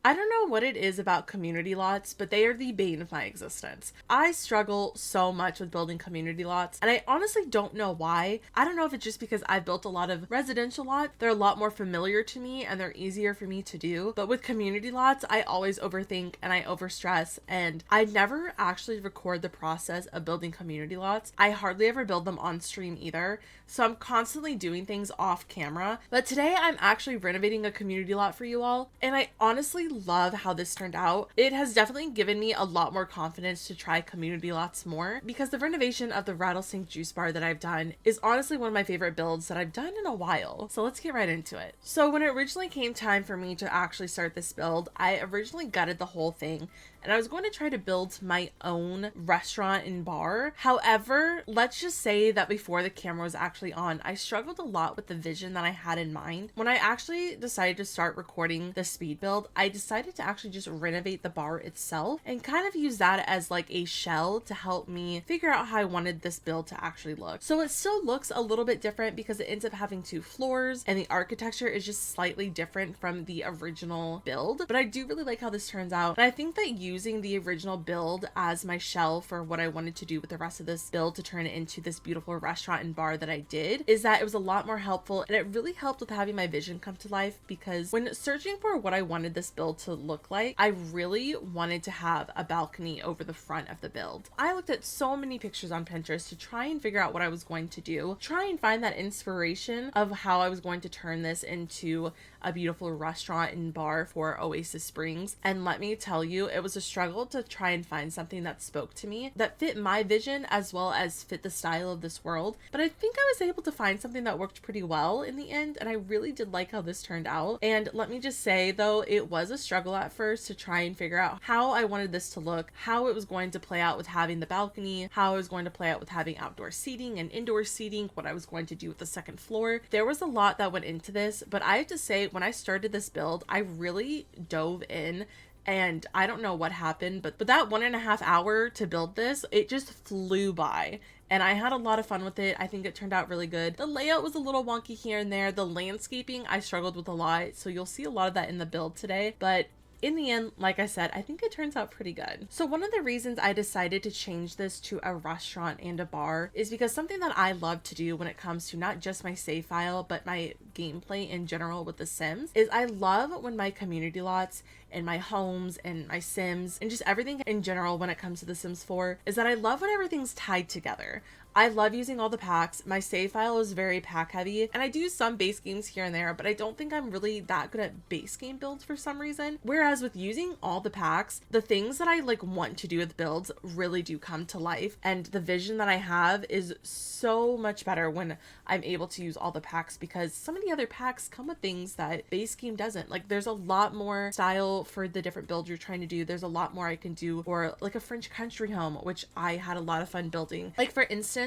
I don't know what it is about community lots, but they are the bane of my existence. I struggle so much with building community lots, and I honestly don't know why. I don't know if it's just because I've built a lot of residential lots. They're a lot more familiar to me and they're easier for me to do. But with community lots, I always overthink and I overstress, and I never actually record the process of building community lots. I hardly ever build them on stream either. So I'm constantly doing things off camera. But today I'm actually renovating a community lot for you all, and I honestly love how this turned out. It has definitely given me a lot more confidence to try community lots more, because the renovation of the Rattlesnake Juice bar that I've done is honestly one of my favorite builds that I've done in a while. So let's get right into it. So when it originally came time for me to actually start this build, I originally gutted the whole thing and I was going to try to build my own restaurant and bar. However, let's just say that before the camera was actually on, I struggled a lot with the vision that I had in mind. When I actually decided to start recording the speed build, I decided to actually just renovate the bar itself and kind of use that as like a shell to help me figure out how I wanted this build to actually look. So it still looks a little bit different because it ends up having 2 floors and the architecture is just slightly different from the original build. But I do really like how this turns out. And I think that using the original build as my shell for what I wanted to do with the rest of this build to turn it into this beautiful restaurant and bar that I did is that it was a lot more helpful, and it really helped with having my vision come to life, because when searching for what I wanted this build to look like, I really wanted to have a balcony over the front of the build. I looked at so many pictures on Pinterest to try and figure out what I was going to do, try and find that inspiration of how I was going to turn this into a beautiful restaurant and bar for Oasis Springs. And let me tell you, it was a struggle to try and find something that spoke to me, that fit my vision as well as fit the style of this world. But I think I was able to find something that worked pretty well in the end, and I really did like how this turned out. And let me just say though, it was a struggle at first to try and figure out how I wanted this to look, how it was going to play out with having the balcony, how it was going to play out with having outdoor seating and indoor seating, what I was going to do with the second floor. There was a lot that went into this, but I have to say, when I started this build, I really dove in. And I don't know what happened, but that 1.5 hour to build this, it just flew by. And I had a lot of fun with it. I think it turned out really good. The layout was a little wonky here and there. The landscaping I struggled with a lot, so you'll see a lot of that in the build today. But in the end, like I said, I think it turns out pretty good. So one of the reasons I decided to change this to a restaurant and a bar is because something that I love to do when it comes to not just my save file, but my gameplay in general with The Sims, is I love when my community lots and my homes and my Sims and just everything in general when it comes to The Sims 4 is that I love when everything's tied together. I love using all the packs. My save file is very pack heavy, and I do some base games here and there, but I don't think I'm really that good at base game builds for some reason. Whereas with using all the packs, the things that I like want to do with builds really do come to life, and the vision that I have is so much better when I'm able to use all the packs, because some of the other packs come with things that base game doesn't. Like, there's a lot more style for the different builds you're trying to do. There's a lot more I can do for like a French country home, which I had a lot of fun building. Like, for instance,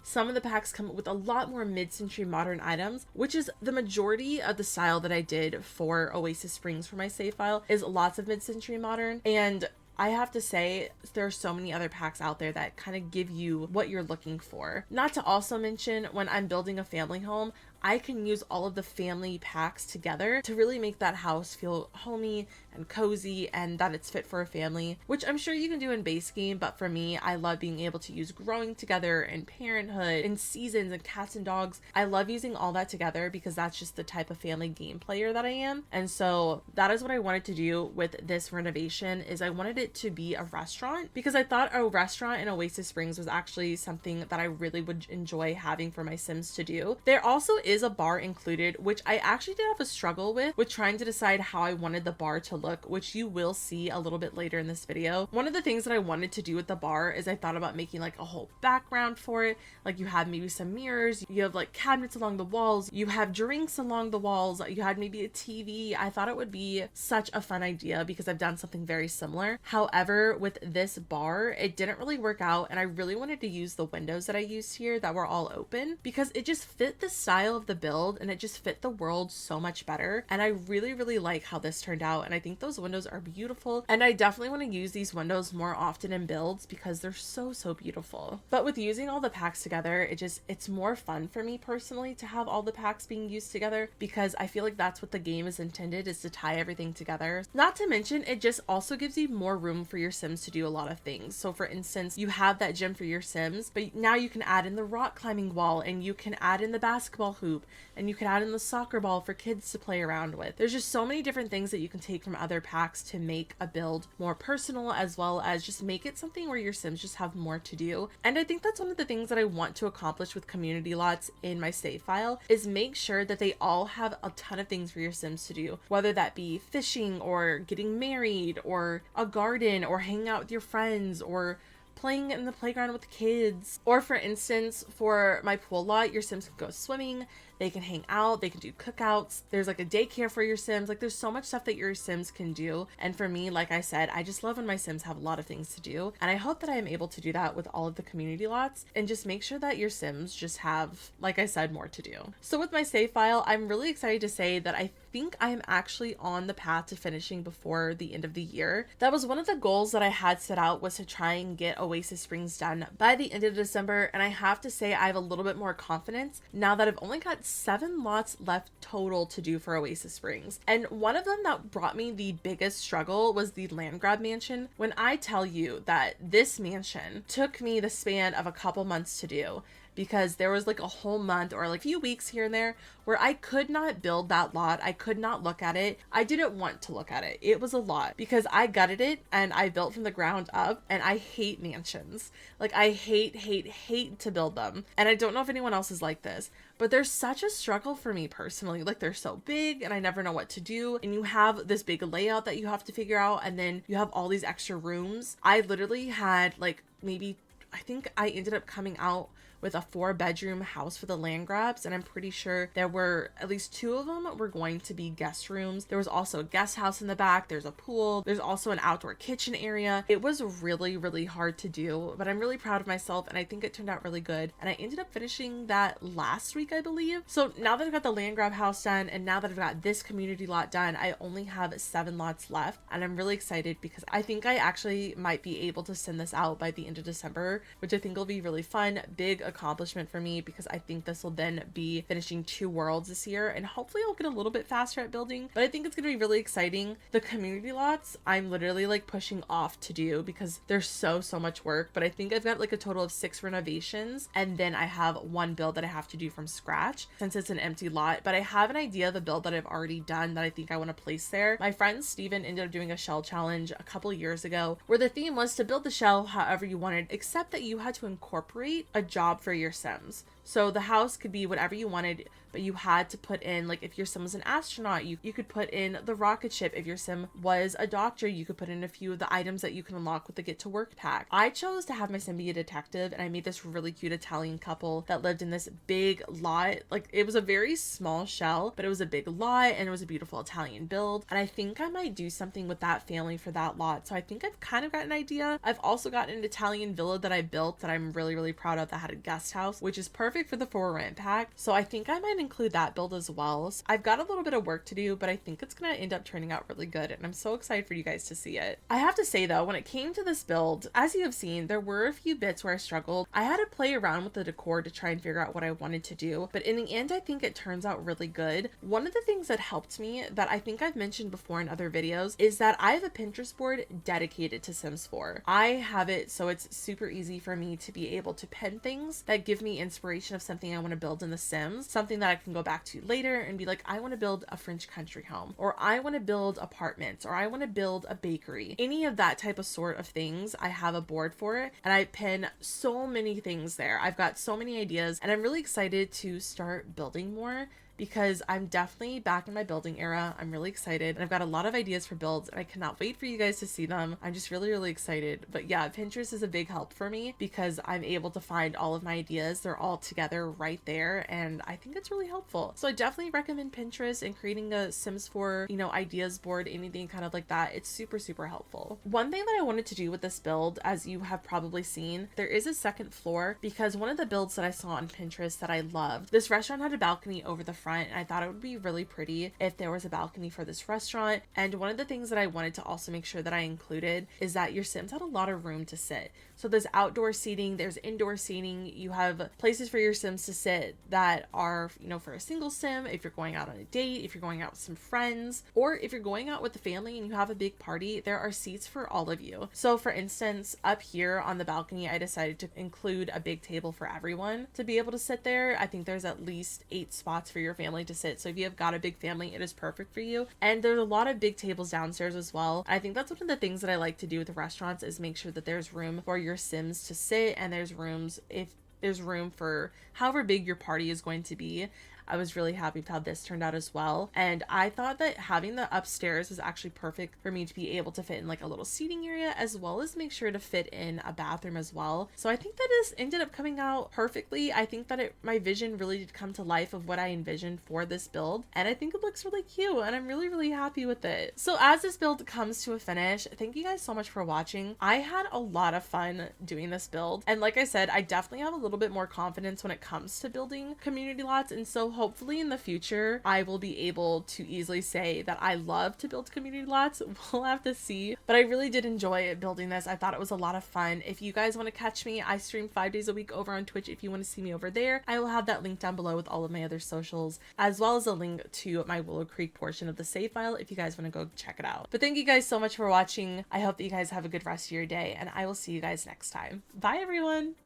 some of the packs come with a lot more mid-century modern items, which is the majority of the style that I did for Oasis Springs for my save file, is lots of mid-century modern. And I have to say, there are so many other packs out there that kind of give you what you're looking for. Not to also mention, when I'm building a family home, I can use all of the family packs together to really make that house feel homey and cozy and that it's fit for a family, which I'm sure you can do in base game, but for me, I love being able to use growing together and parenthood and seasons and cats and dogs. I love using all that together because that's just the type of family game player that I am. And so that is what I wanted to do with this renovation, is I wanted it to be a restaurant, because I thought a restaurant in Oasis Springs was actually something that I really would enjoy having for my Sims to do. There also is a bar included, which I actually did have a struggle with trying to decide how I wanted the bar to look, which you will see a little bit later in this video. One of the things that I wanted to do with the bar is I thought about making like a whole background for it. Like, you have maybe some mirrors, you have like cabinets along the walls, you have drinks along the walls, you had maybe a TV. I thought it would be such a fun idea because I've done something very similar. However, with this bar, it didn't really work out, and I really wanted to use the windows that I used here that were all open because it just fit the style of the build and it just fit the world so much better. And I really, really like how this turned out. And I think those windows are beautiful. And I definitely want to use these windows more often in builds because they're so, so beautiful. But with using all the packs together, it's more fun for me personally to have all the packs being used together because I feel like that's what the game is intended, is to tie everything together. Not to mention, it just also gives you more room for your Sims to do a lot of things. So for instance, you have that gym for your Sims, but now you can add in the rock climbing wall, and you can add in the basketball hoop, and you can add in the soccer ball for kids to play around with. There's just so many different things that you can take from other packs to make a build more personal, as well as just make it something where your Sims just have more to do. And I think that's one of the things that I want to accomplish with community lots in my save file, is make sure that they all have a ton of things for your Sims to do, whether that be fishing or getting married or a garden or hanging out with your friends or playing in the playground with kids. Or for instance, for my pool lot, your Sims can go swimming, they can hang out, they can do cookouts, there's like a daycare for your Sims. Like there's so much stuff that your Sims can do. And for me, like I said, I just love when my Sims have a lot of things to do. And I hope that I am able to do that with all of the community lots and just make sure that your Sims just have, like I said, more to do. So with my save file, I'm really excited to say that I think I am actually on the path to finishing before the end of the year. That was one of the goals that I had set out, was to try and get Oasis Springs done by the end of December. And I have to say I have a little bit more confidence now that I've only got 7 lots left total to do for Oasis Springs. And one of them that brought me the biggest struggle was the land grab mansion. When I tell you that this mansion took me the span of a couple months to do, because there was like a whole month or like a few weeks here and there where I could not build that lot. I could not look at it. I didn't want to look at it. It was a lot because I gutted it and I built from the ground up, and I hate mansions. Like I hate to build them. And I don't know if anyone else is like this, but there's such a struggle for me personally. Like they're so big and I never know what to do. And you have this big layout that you have to figure out, and then you have all these extra rooms. I literally had like I think I ended up coming out with a 4-bedroom house for the land grabs, and I'm pretty sure there were at least 2 of them were going to be guest rooms. There was also a guest house in the back, there's a pool, there's also an outdoor kitchen area. It was really, really hard to do, but I'm really proud of myself and I think it turned out really good. And I ended up finishing that last week, I believe. So now that I've got the land grab house done, and now that I've got this community lot done, I only have 7 lots left, and I'm really excited because I think I actually might be able to send this out by the end of December, which I think will be really fun, big accomplishment for me, because I think this will then be finishing 2 worlds this year, and hopefully I'll get a little bit faster at building. But I think it's gonna be really exciting. The community lots I'm literally like pushing off to do because there's so much work, but I think I've got like a total of 6 renovations, and then I have 1 build that I have to do from scratch since it's an empty lot. But I have an idea of the build that I've already done that I think I want to place there. My friend Steven ended up doing a shell challenge a couple of years ago where the theme was to build the shell however you wanted, except that you had to incorporate a job for your Sims. So the house could be whatever you wanted, but you had to put in, like if your Sim was an astronaut, you could put in the rocket ship. If your Sim was a doctor, you could put in a few of the items that you can unlock with the get to work pack. I chose to have my Sim be a detective, and I made this really cute Italian couple that lived in this big lot. Like it was a very small shell, but it was a big lot and it was a beautiful Italian build. And I think I might do something with that family for that lot. So I think I've kind of got an idea. I've also got an Italian villa that I built that I'm really, really proud of that had a guest house, which is perfect for the 4 rent pack. So I think I might include that build as well. So I've got a little bit of work to do, but I think it's gonna end up turning out really good, and I'm so excited for you guys to see it. I have to say though, when it came to this build, as you have seen, there were a few bits where I struggled. I had to play around with the decor to try and figure out what I wanted to do, but in the end I think it turns out really good. One of the things that helped me, that I think I've mentioned before in other videos, is that I have a Pinterest board dedicated to Sims 4. I have it so it's super easy for me to be able to pen things that give me inspiration of something I want to build in The Sims, something that I can go back to later and be like, I want to build a French country home, or I want to build apartments, or I want to build a bakery. Any of that type of sort of things, I have a board for it, and I pin so many things there. I've got so many ideas, and I'm really excited to start building more because I'm definitely back in my building era. I'm really excited and I've got a lot of ideas for builds and I cannot wait for you guys to see them. I'm just really, really excited. But yeah, Pinterest is a big help for me because I'm able to find all of my ideas. They're all together right there and I think it's really helpful. So I definitely recommend Pinterest and creating a Sims 4, you know, ideas board, anything kind of like that. It's super, super helpful. One thing that I wanted to do with this build, as you have probably seen, there is a second floor because one of the builds that I saw on Pinterest that I loved, this restaurant had a balcony over the front and I thought it would be really pretty if there was a balcony for this restaurant. And one of the things that I wanted to also make sure that I included is that your Sims had a lot of room to sit. So there's outdoor seating, there's indoor seating, you have places for your Sims to sit that are, you know, for a single Sim, if you're going out on a date, if you're going out with some friends, or if you're going out with the family and you have a big party, there are seats for all of you. So for instance, up here on the balcony, I decided to include a big table for everyone to be able to sit there. I think there's at least 8 spots for your family to sit. So if you have got a big family, it is perfect for you. And there's a lot of big tables downstairs as well. I think that's one of the things that I like to do with the restaurants is make sure that there's room for your Sims to sit and there's room for however big your party is going to be. I was really happy with how this turned out as well. And I thought that having the upstairs was actually perfect for me to be able to fit in like a little seating area as well as make sure to fit in a bathroom as well. So I think that this ended up coming out perfectly. I think that my vision really did come to life of what I envisioned for this build. And I think it looks really cute and I'm really, really happy with it. So as this build comes to a finish, thank you guys so much for watching. I had a lot of fun doing this build. And like I said, I definitely have a little bit more confidence when it comes to building community lots. And so hopefully in the future, I will be able to easily say that I love to build community lots. We'll have to see. But I really did enjoy building this. I thought it was a lot of fun. If you guys want to catch me, I stream 5 days a week over on Twitch. If you want to see me over there, I will have that link down below with all of my other socials, as well as a link to my Willow Creek portion of the save file if you guys want to go check it out. But thank you guys so much for watching. I hope that you guys have a good rest of your day, and I will see you guys next time. Bye, everyone!